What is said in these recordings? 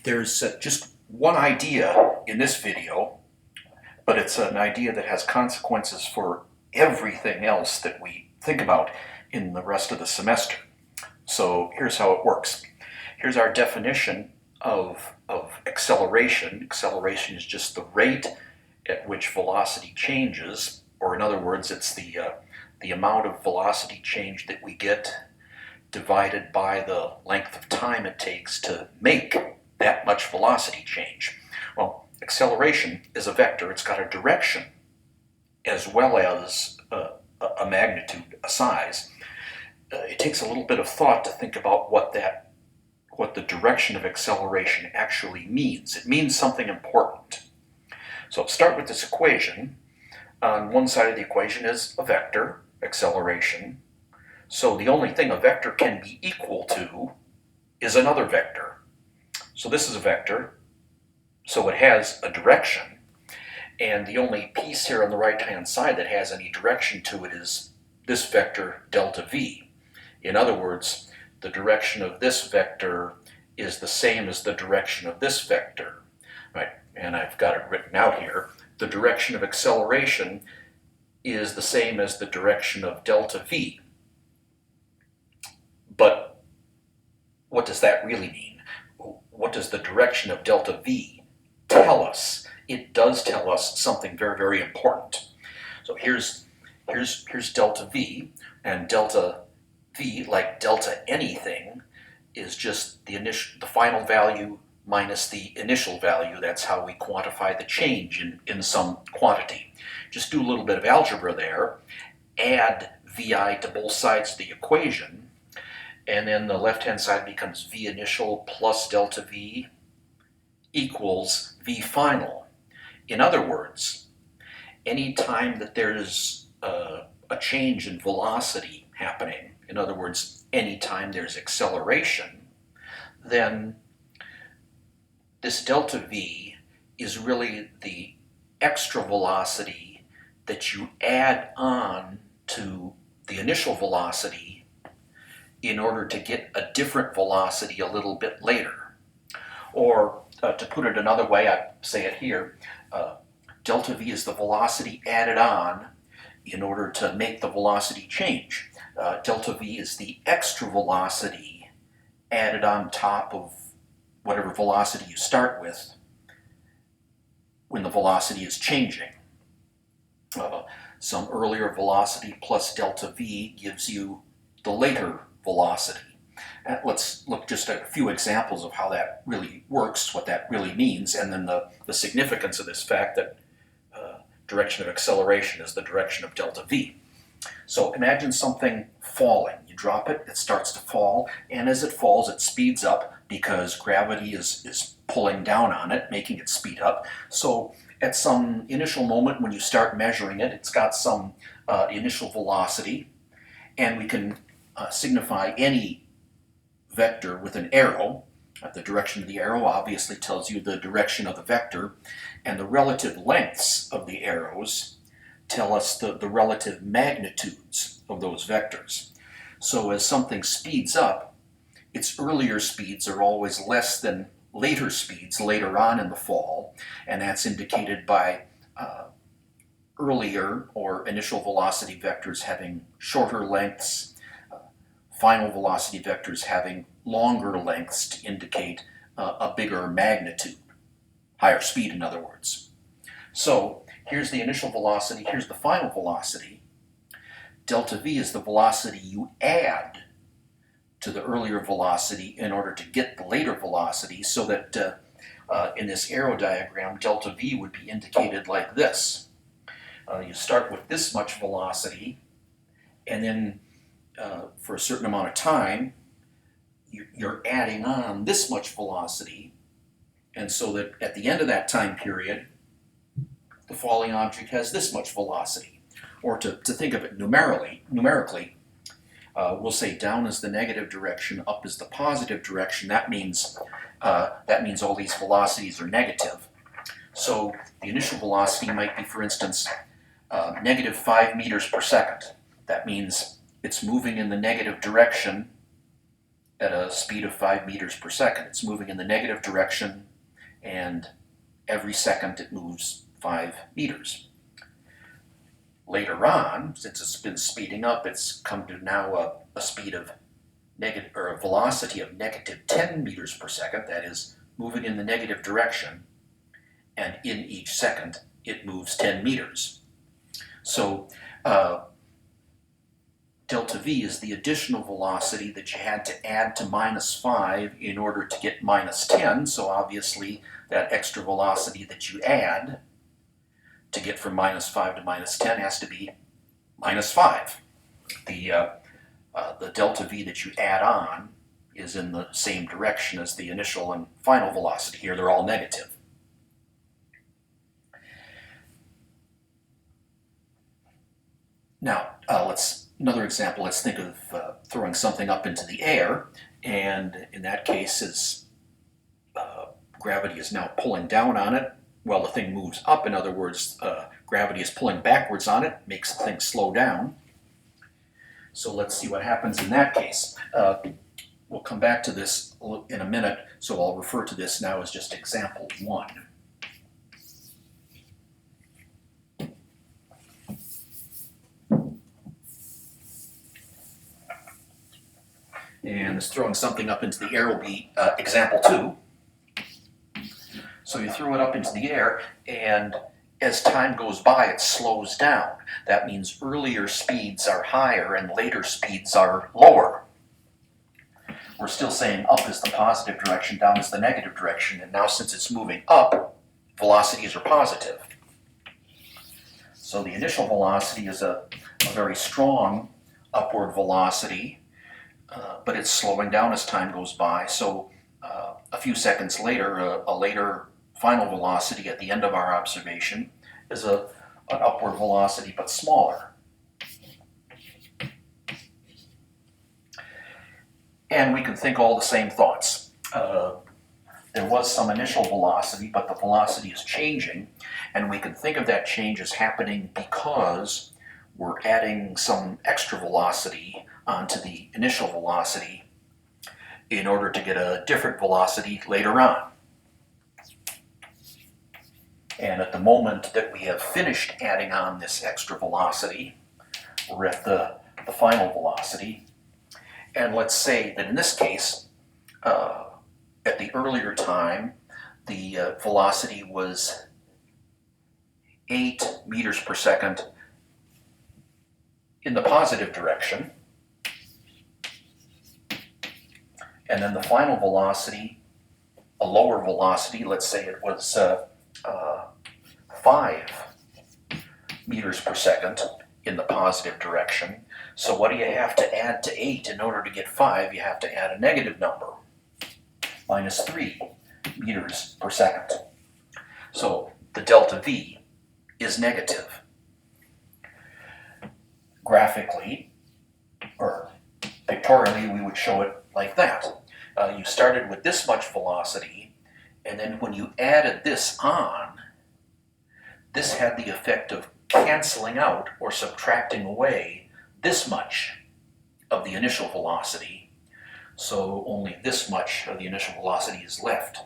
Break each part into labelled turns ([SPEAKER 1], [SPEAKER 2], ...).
[SPEAKER 1] There's just one idea in this video, but it's an idea that has consequences for everything else that we think about in the rest of the semester. So here's how it works. Here's our definition of acceleration. Acceleration is just the rate at which velocity changes, or in other words, it's the amount of velocity change that we get divided by the length of time it takes to make that much velocity change. Well, acceleration is a vector. It's got a direction as well as a magnitude, a size. It takes a little bit of thought to think about what the direction of acceleration actually means. It means something important. So start with this equation. On one side of the equation is a vector, acceleration. So the only thing a vector can be equal to is another vector. So this is a vector, so it has a direction, and the only piece here on the right-hand side that has any direction to it is this vector delta v. In other words, the direction of this vector is the same as the direction of this vector, right? And I've got it written out here. The direction of acceleration is the same as the direction of delta v. But what does that really mean? What does the direction of delta v tell us? It does tell us something very, very important. So here's delta v, and delta v, like delta anything, is just the final value minus the initial value. That's how we quantify the change in some quantity. Just do a little bit of algebra there, add vi to both sides of the equation, and then the left-hand side becomes v initial plus delta v equals v final. In other words, any time that there's a change in velocity happening, in other words, any time there's acceleration, then this delta v is really the extra velocity that you add on to the initial velocity in order to get a different velocity a little bit later. Or to put it another way, I say it here, delta v is the velocity added on in order to make the velocity change. Delta v is the extra velocity added on top of whatever velocity you start with when the velocity is changing. Some earlier velocity plus delta v gives you the later velocity. Let's look just at a few examples of how that really works, what that really means, and then the significance of this fact that direction of acceleration is the direction of delta v. So imagine something falling. You drop it, it starts to fall, and as it falls, it speeds up because gravity is pulling down on it, making it speed up. So at some initial moment when you start measuring it, it's got some initial velocity, and we can signify any vector with an arrow. The direction of the arrow obviously tells you the direction of the vector, and the relative lengths of the arrows tell us the relative magnitudes of those vectors. So as something speeds up, its earlier speeds are always less than later speeds later on in the fall, and that's indicated by earlier or initial velocity vectors having shorter lengths, final velocity vectors having longer lengths to indicate a bigger magnitude, higher speed in other words. So here's the initial velocity, here's the final velocity. Delta v is the velocity you add to the earlier velocity in order to get the later velocity, so that in this arrow diagram, delta v would be indicated like this. You start with this much velocity, and then for a certain amount of time, you're adding on this much velocity, and so that at the end of that time period, the falling object has this much velocity. Or to think of it numerically, we'll say down is the negative direction, up is the positive direction. That means all these velocities are negative. So the initial velocity might be, for instance, negative 5 meters per second. That means it's moving in the negative direction at a speed of 5 meters per second. It's moving in the negative direction, and every second it moves 5 meters. Later on, since it's been speeding up, it's come to now a speed of negative, or a velocity of negative 10 meters per second. That is moving in the negative direction, and in each second it moves 10 meters. So delta v is the additional velocity that you had to add to -5 in order to get -10. So obviously that extra velocity that you add to get from -5 to -10 has to be -5. The delta v that you add on is in the same direction as the initial and final velocity. Here they're all negative. Now, another example, let's think of throwing something up into the air, and in that case, as gravity is now pulling down on it, well, the thing moves up. In other words, gravity is pulling backwards on it, makes the thing slow down. So let's see what happens in that case. We'll come back to this in a minute, so I'll refer to this now as just example 1. And this throwing something up into the air will be example 2. So you throw it up into the air, and as time goes by, it slows down. That means earlier speeds are higher and later speeds are lower. We're still saying up is the positive direction, down is the negative direction, and now since it's moving up, velocities are positive. So the initial velocity is a very strong upward velocity, but it's slowing down as time goes by. So a few seconds later, a later final velocity at the end of our observation is an upward velocity, but smaller. And we can think all the same thoughts. There was some initial velocity, but the velocity is changing, and we can think of that change as happening because we're adding some extra velocity onto the initial velocity in order to get a different velocity later on. And at the moment that we have finished adding on this extra velocity, we're at the final velocity. And let's say that in this case, at the earlier time, the velocity was 8 meters per second in the positive direction. And then the final velocity, a lower velocity, let's say it was 5 meters per second in the positive direction. So what do you have to add to 8 in order to get 5? You have to add a negative number, -3 meters per second. So the delta V is negative. Graphically, or pictorially, we would show it like that. You started with this much velocity, and then when you added this on, this had the effect of canceling out or subtracting away this much of the initial velocity, so only this much of the initial velocity is left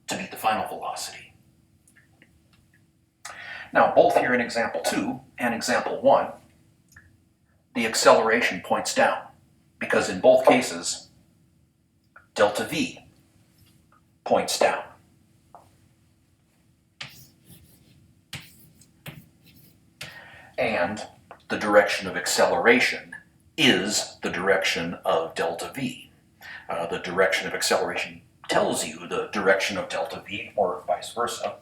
[SPEAKER 1] to be the final velocity. Now, both here in example 2 and example 1, the acceleration points down, because in both cases, delta V points down. And the direction of acceleration is the direction of delta V. The direction of acceleration tells you the direction of delta V, or vice versa.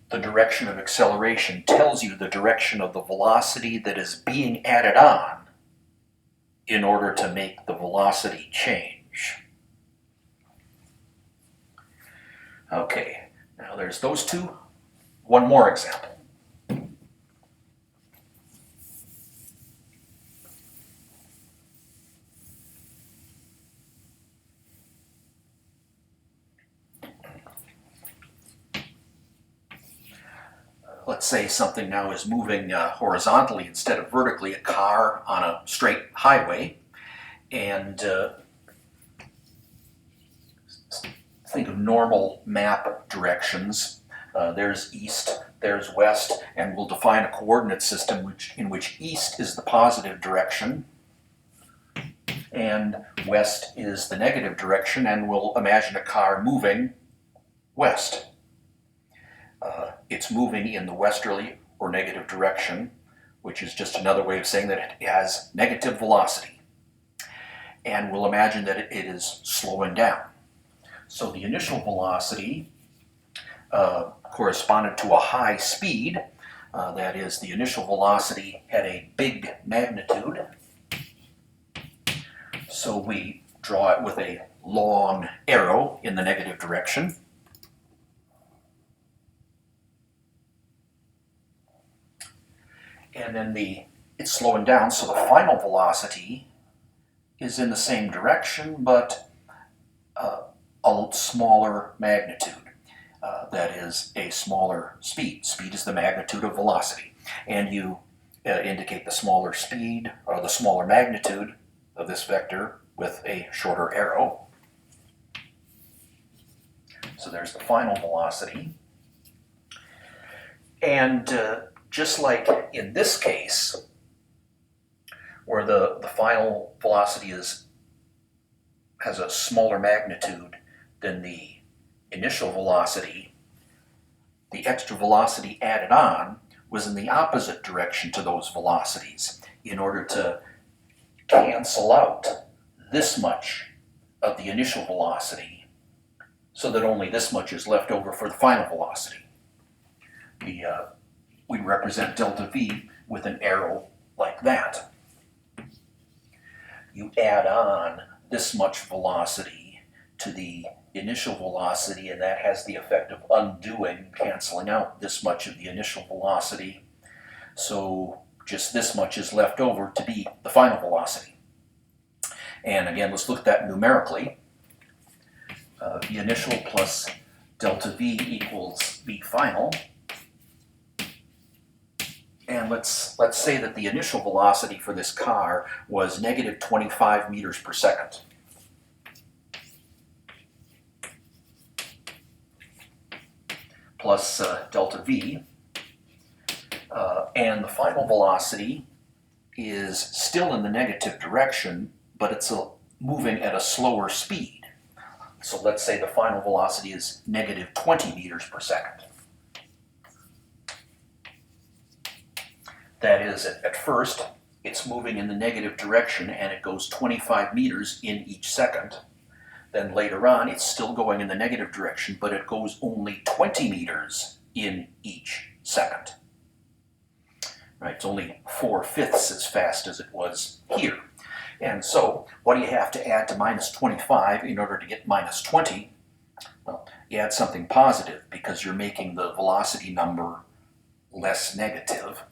[SPEAKER 1] The direction of acceleration tells you the direction of the velocity that is being added on in order to make the velocity change. Okay, now there's those two. One more example. Let's say something now is moving horizontally instead of vertically, a car on a straight highway, And think of normal map directions. There's east, there's west, and we'll define a coordinate system in which east is the positive direction and west is the negative direction, and we'll imagine a car moving west. It's moving in the westerly or negative direction, which is just another way of saying that it has negative velocity. And we'll imagine that it is slowing down. So the initial velocity corresponded to a high speed. That is, the initial velocity had a big magnitude. So we draw it with a long arrow in the negative direction. And then it's slowing down, so the final velocity is in the same direction, but a smaller magnitude. That is a smaller speed. Speed is the magnitude of velocity. And you indicate the smaller speed or the smaller magnitude of this vector with a shorter arrow. So there's the final velocity. And just like in this case, where the final velocity has a smaller magnitude than the initial velocity, the extra velocity added on was in the opposite direction to those velocities in order to cancel out this much of the initial velocity so that only this much is left over for the final velocity. We represent delta V with an arrow like that. You add on this much velocity to the initial velocity, and that has the effect of undoing, canceling out this much of the initial velocity. So just this much is left over to be the final velocity. And again, let's look at that numerically. V initial plus delta V equals V final. And let's say that the initial velocity for this car was negative 25 meters per second. Plus delta V. And the final velocity is still in the negative direction, but it's moving at a slower speed. So let's say the final velocity is negative 20 meters per second. That is, at first, it's moving in the negative direction and it goes 25 meters in each second. Then later on, it's still going in the negative direction, but it goes only 20 meters in each second. Right, it's only 4/5 as fast as it was here. And so, what do you have to add to minus 25 in order to get minus 20? Well, you add something positive because you're making the velocity number less negative.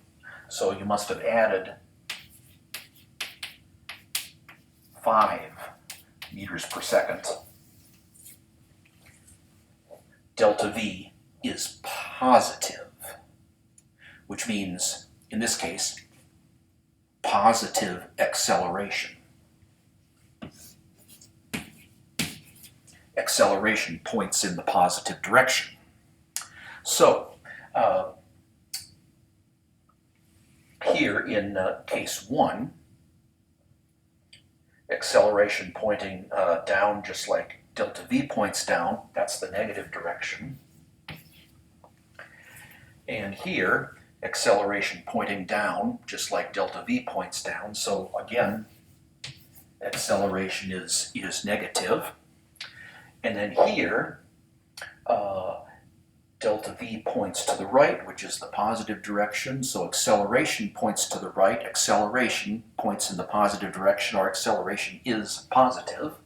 [SPEAKER 1] So you must have added 5 meters per second. Delta V is positive, which means, in this case, positive acceleration. Acceleration points in the positive direction. So, here in case 1, acceleration pointing down just like delta V points down, that's the negative direction. And here, acceleration pointing down just like delta V points down, so again, acceleration is negative. And then here, delta V points to the right, which is the positive direction, so acceleration points to the right, acceleration points in the positive direction, or acceleration is positive.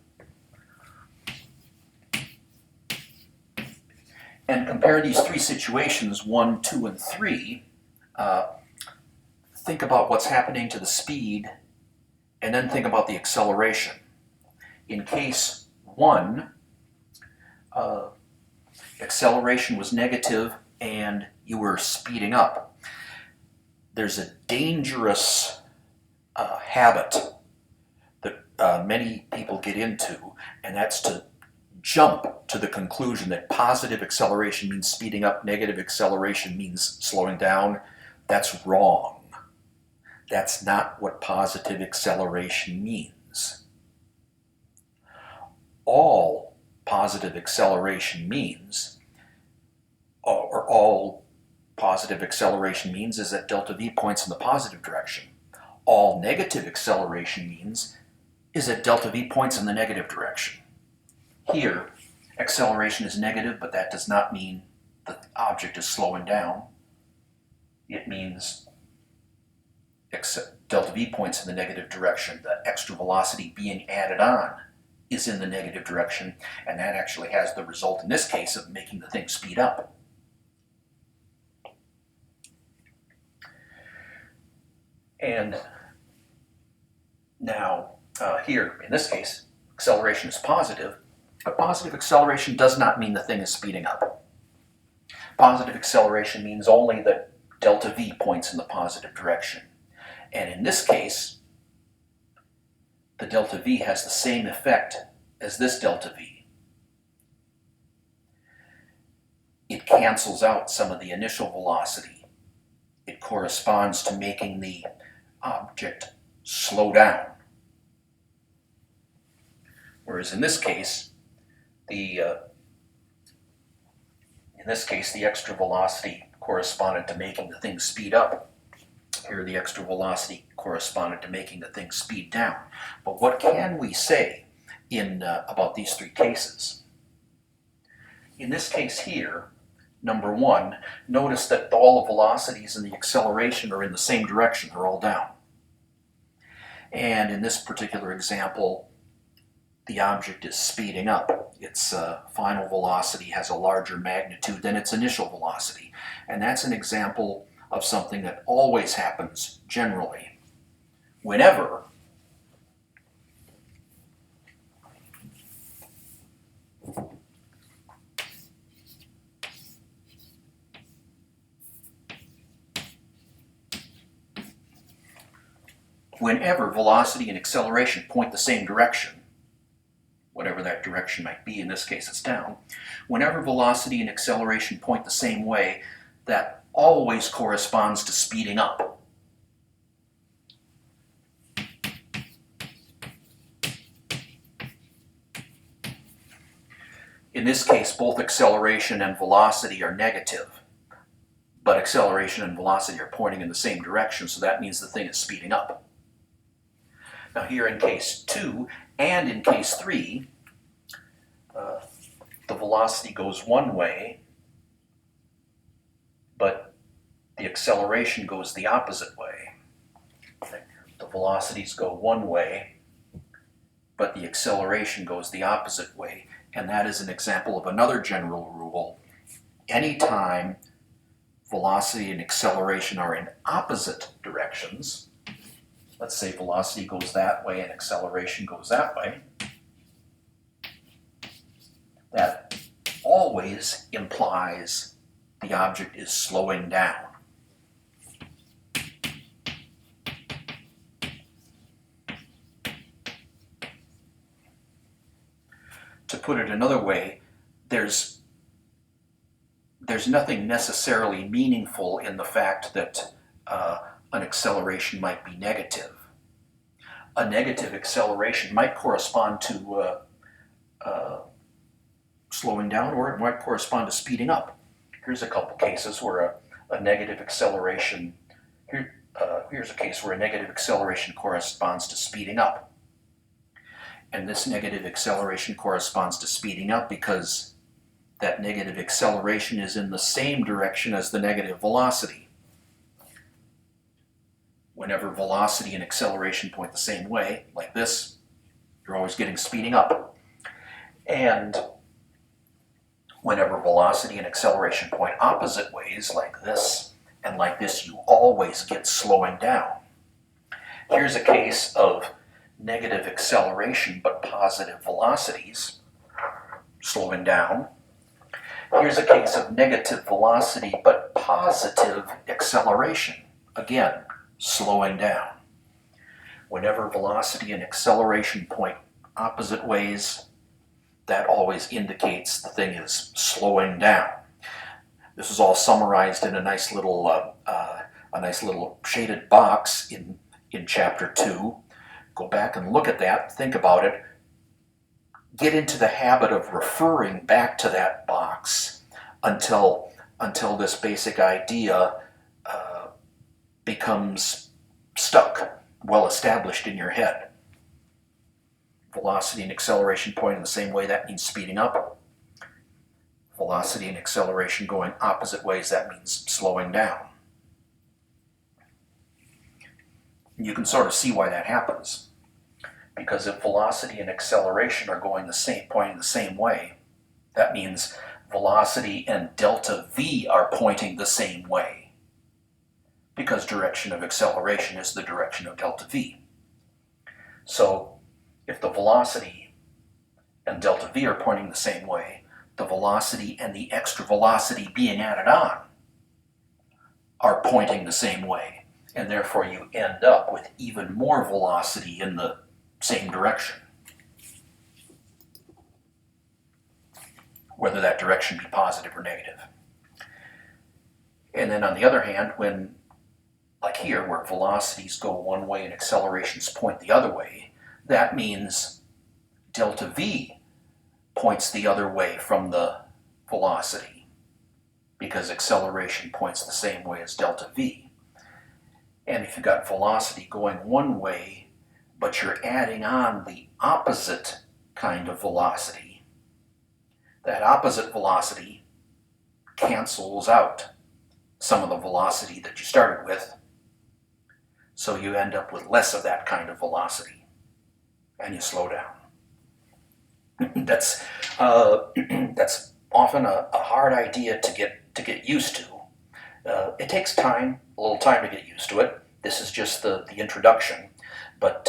[SPEAKER 1] And compare these three situations, 1, 2, and 3. Think about what's happening to the speed, and then think about the acceleration. In case 1, acceleration was negative and you were speeding up. There's a dangerous habit that many people get into, and that's to jump to the conclusion that positive acceleration means speeding up, negative acceleration means slowing down. That's wrong. That's not what positive acceleration means. All positive acceleration means, or all positive acceleration means, is that delta v points in the positive direction. All negative acceleration means is that delta v points in the negative direction. Here, acceleration is negative, but that does not mean the object is slowing down. It means delta v points in the negative direction. The extra velocity being added on is in the negative direction, and that actually has the result in this case of making the thing speed up. And now, here, in this case, acceleration is positive, but positive acceleration does not mean the thing is speeding up. Positive acceleration means only that delta v points in the positive direction. And in this case, the delta v has the same effect as this delta v. It cancels out some of the initial velocity. It corresponds to making the object slow down. Whereas in this case, the extra velocity corresponded to making the thing speed up. Here, the extra velocity corresponded to making the thing speed down. But what can we say about these three cases? In this case here, number one, notice that all the velocities and the acceleration are in the same direction. They're all down. And in this particular example, the object is speeding up. Its final velocity has a larger magnitude than its initial velocity. And that's an example of something that always happens generally. Whenever velocity and acceleration point the same direction, whatever that direction might be, in this case it's down, whenever velocity and acceleration point the same way, that always corresponds to speeding up. In this case, both acceleration and velocity are negative, but acceleration and velocity are pointing in the same direction, so that means the thing is speeding up. Now here in case 2 and in case 3, the velocity goes one way, but the acceleration goes the opposite way. The velocities go one way, but the acceleration goes the opposite way. And that is an example of another general rule. Anytime velocity and acceleration are in opposite directions, let's say velocity goes that way and acceleration goes that way, that always implies the object is slowing down. To put it another way, there's nothing necessarily meaningful in the fact that an acceleration might be negative. A negative acceleration might correspond to slowing down, or it might correspond to speeding up. Here's a couple cases where a negative acceleration, here's a case where a negative acceleration corresponds to speeding up. And this negative acceleration corresponds to speeding up because that negative acceleration is in the same direction as the negative velocity. Whenever velocity and acceleration point the same way, like this, you're always getting speeding up. And whenever velocity and acceleration point opposite ways, like this and like this, you always get slowing down. Here's a case of negative acceleration but positive velocities, slowing down. Here's a case of negative velocity but positive acceleration, again, slowing down. Whenever velocity and acceleration point opposite ways, that always indicates the thing is slowing down. This is all summarized in a nice little shaded box in Chapter 2. Go back and look at that, think about it, get into the habit of referring back to that box until this basic idea becomes stuck, well established in your head. Velocity and acceleration point in the same way, that means speeding up. Velocity and acceleration going opposite ways, that means slowing down. You can sort of see why that happens. Because if velocity and acceleration are going pointing the same way, that means velocity and delta v are pointing the same way. Because direction of acceleration is the direction of delta v. So if the velocity and delta v are pointing the same way, the velocity and the extra velocity being added on are pointing the same way, and therefore you end up with even more velocity in the same direction, whether that direction be positive or negative. And then on the other hand, when, like here, where velocities go one way and accelerations point the other way, that means delta v points the other way from the velocity, because acceleration points the same way as delta v. And if you've got velocity going one way, but you're adding on the opposite kind of velocity, that opposite velocity cancels out some of the velocity that you started with, so you end up with less of that kind of velocity, and you slow down. That's often a hard idea to get used to. It takes time, a little time to get used to it. This is just the introduction, but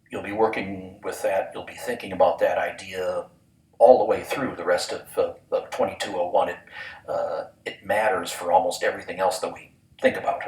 [SPEAKER 1] you'll be working with that. You'll be thinking about that idea all the way through the rest of 2201. It matters for almost everything else that we think about.